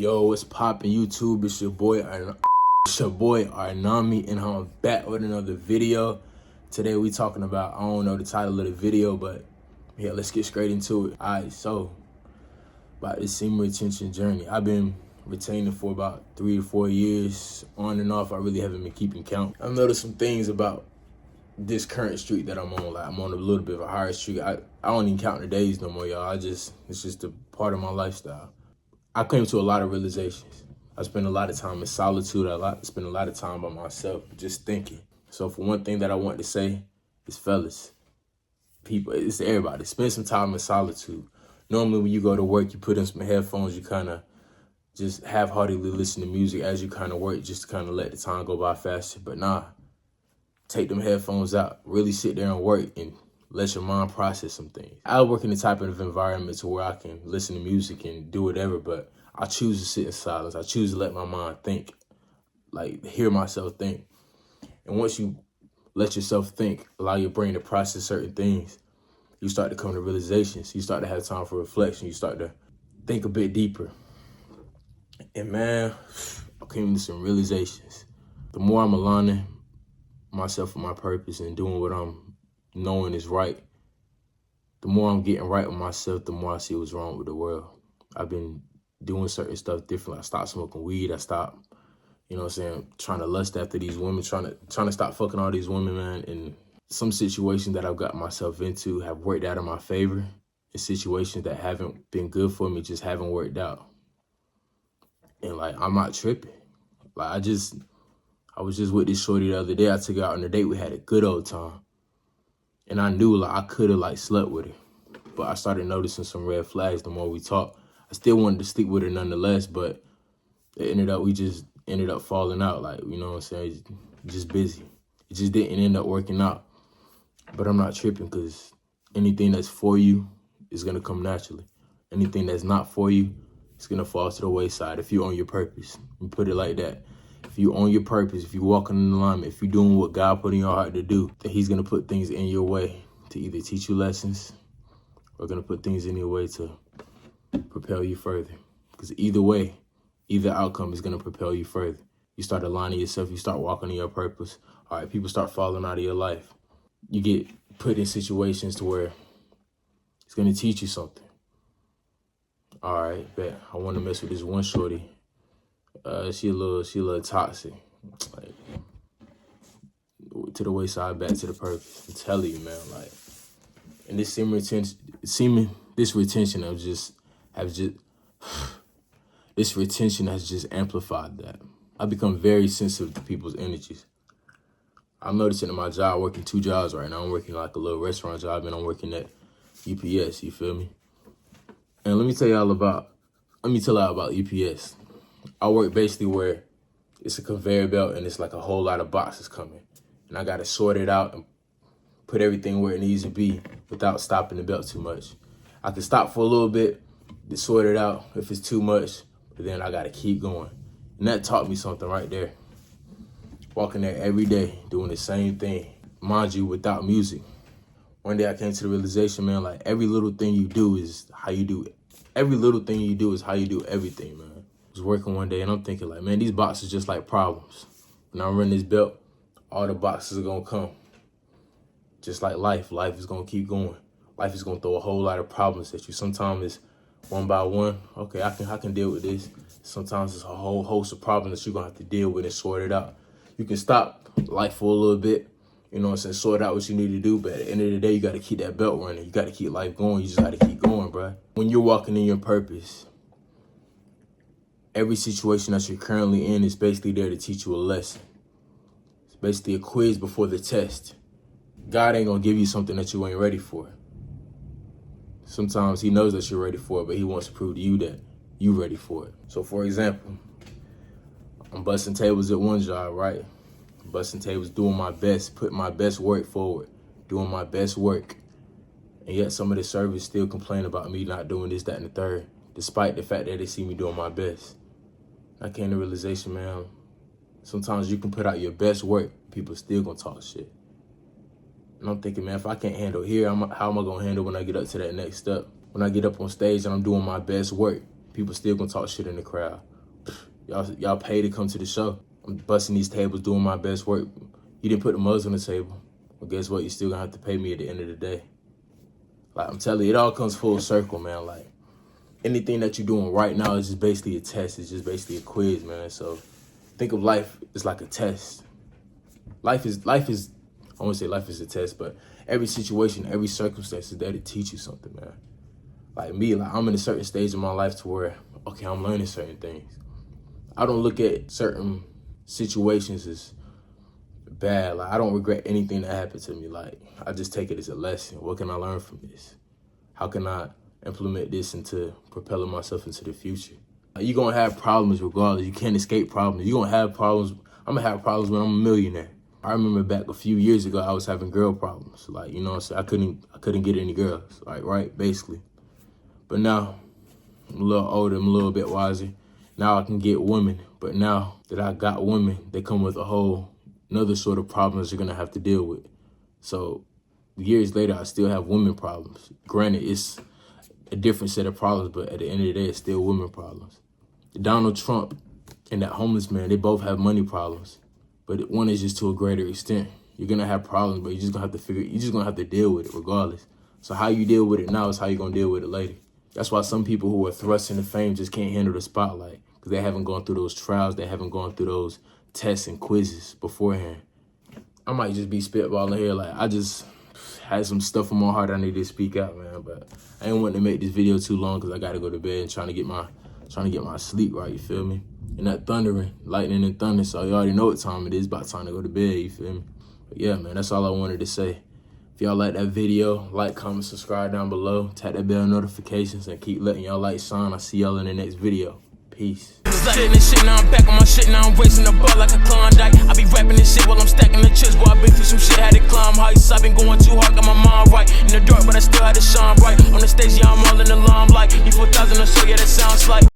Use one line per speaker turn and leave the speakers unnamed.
Yo, what's poppin' YouTube? It's your boy Arnami, and I'm back with another video. Today we talking about, I don't know the title of the video, but yeah, let's get straight into it. Alright, so about this semen retention journey. I've been retaining for about 3 to 4 years, on and off. I really haven't been keeping count. I've noticed some things about this current streak that I'm on. Like, I'm on a little bit of a higher streak. I don't even count the days no more, y'all. It's just a part of my lifestyle. I came to a lot of realizations. I spend a lot of time in solitude. I spend a lot of time by myself, just thinking. So for one thing that I want to say is, fellas, people, it's everybody, spend some time in solitude. Normally when you go to work, you put in some headphones, you kind of just half-heartedly listen to music as you kind of work, just to kind of let the time go by faster. But nah, take them headphones out, really sit there and work and let your mind process some things. I work in the type of environment to where I can listen to music and do whatever, but I choose to sit in silence. I choose to let my mind think, like hear myself think. And once you let yourself think, allow your brain to process certain things, you start to come to realizations. You start to have time for reflection. You start to think a bit deeper. And man, I came to some realizations. The more I'm aligning myself with my purpose and doing what I'm knowing is right, the more I'm getting right with myself, the more I see what's wrong with the world. I've been doing certain stuff differently. I stopped smoking weed. I stopped, you know what I'm saying, trying to lust after these women, trying to stop fucking all these women, man. And some situations that I've got myself into have worked out in my favor. And situations that haven't been good for me just haven't worked out. And like, I'm not tripping. Like, I was just with this shorty the other day. I took her out on a date. We had a good old time. And I knew like I could have like slept with her. But I started noticing some red flags the more we talked. I still wanted to sleep with her nonetheless, but we just ended up falling out. Like, you know what I'm saying? Just busy. It just didn't end up working out. But I'm not tripping, because anything that's for you is going to come naturally. Anything that's not for you, it's going to fall to the wayside if you own your purpose. You put it like that. If you own your purpose, if you're walking in alignment, if you're doing what God put in your heart to do, then he's going to put things in your way to either teach you lessons or going to put things in your way to propel you further. Because either way, either outcome is going to propel you further. You start aligning yourself, you start walking in your purpose. All right, people start falling out of your life. You get put in situations to where it's going to teach you something. All right, bet. I want to mess with this one shorty. She a little toxic. Like, to the wayside, back to the purpose. I'm telling you, man. Like, and this retention has just amplified that. I've become very sensitive to people's energies. I'm noticing in my job, working 2 jobs right now. I'm working like a little restaurant job, and I'm working at UPS. You feel me? And let me tell y'all about UPS. I work basically where it's a conveyor belt and it's like a whole lot of boxes coming. And I got to sort it out and put everything where it needs to be without stopping the belt too much. I can stop for a little bit to sort it out if it's too much, but then I got to keep going. And that taught me something right there. Walking there every day, doing the same thing, mind you, without music. One day I came to the realization, man, like every little thing you do is how you do it. Every little thing you do is how you do everything, man. I was working one day and I'm thinking like, man, these boxes just like problems. When I run this belt, all the boxes are gonna come. Just like life is gonna keep going. Life is gonna throw a whole lot of problems at you. Sometimes it's one by one. Okay, I can deal with this. Sometimes it's a whole host of problems that you're gonna have to deal with and sort it out. You can stop life for a little bit, you know what I'm saying, sort out what you need to do, but at the end of the day, you gotta keep that belt running. You gotta keep life going. You just gotta keep going, bro. When you're walking in your purpose, every situation that you're currently in is basically there to teach you a lesson. It's basically a quiz before the test. God ain't gonna give you something that you ain't ready for. Sometimes he knows that you're ready for it, but he wants to prove to you that you're ready for it. So for example, I'm busting tables at one job, right? Busting tables, doing my best, putting my best work forward, doing my best work. And yet some of the servers still complain about me not doing this, that, and the third, despite the fact that they see me doing my best. I came to the realization, man, sometimes you can put out your best work, people still gonna talk shit. And I'm thinking, man, if I can't handle here, how am I gonna handle when I get up to that next step? When I get up on stage and I'm doing my best work, people still gonna talk shit in the crowd. Y'all pay to come to the show. I'm busting these tables, doing my best work. You didn't put the mugs on the table. Well, guess what? You're still gonna have to pay me at the end of the day. Like, I'm telling you, it all comes full circle, man. Like, anything that you're doing right now is just basically a test. It's just basically a quiz, man. So think of life as like a test. Life is, I won't say life is a test, but every situation, every circumstance is there to teach you something, man. Like me, like I'm in a certain stage of my life to where, okay, I'm learning certain things. I don't look at certain situations as bad. Like, I don't regret anything that happened to me. Like, I just take it as a lesson. What can I learn from this? How can I implement this into propelling myself into the future? You're gonna have problems regardless. You can't escape problems. You're gonna have problems. I'm gonna have problems when I'm a millionaire. I remember back a few years ago, I was having girl problems. Like, you know what I'm saying? I couldn't get any girls, like, right, basically. But now, I'm a little older, I'm a little bit wiser. Now I can get women. But now that I got women, they come with a whole another sort of problems you're gonna have to deal with. So years later, I still have women problems. Granted, it's a different set of problems, but at the end of the day, it's still women problems. Donald Trump and that homeless man, they both have money problems, but one is just to a greater extent. You're gonna have problems, but you're just gonna have to deal with it regardless. So how you deal with it now is how you're gonna deal with it later. That's why some people who are thrust into fame just can't handle the spotlight, because they haven't gone through those trials, they haven't gone through those tests and quizzes beforehand. I might just be spitballing here, like I just had some stuff on my heart I need to speak out, man. But I ain't wanting to make this video too long because I gotta go to bed and trying to get my sleep right, you feel me? And that thundering, lightning and thunder, so you already know what time it is, about time to go to bed, you feel me? But yeah, man, that's all I wanted to say. If y'all like that video, like, comment, subscribe down below, tap that bell notifications, and keep letting y'all light shine. I'll see y'all in the next video. Peace.
Sitting and shit, now I'm back on my shit, now I'm racing the bar like a Klondike. I be rapping this shit while I'm stacking the chips, boy, I been through some shit, had to climb heights. I been going too hard, got my mind right. In the dark, but I still had to shine bright. On the stage, yeah, I'm all in the limelight. E4000 or so, yeah, that sounds like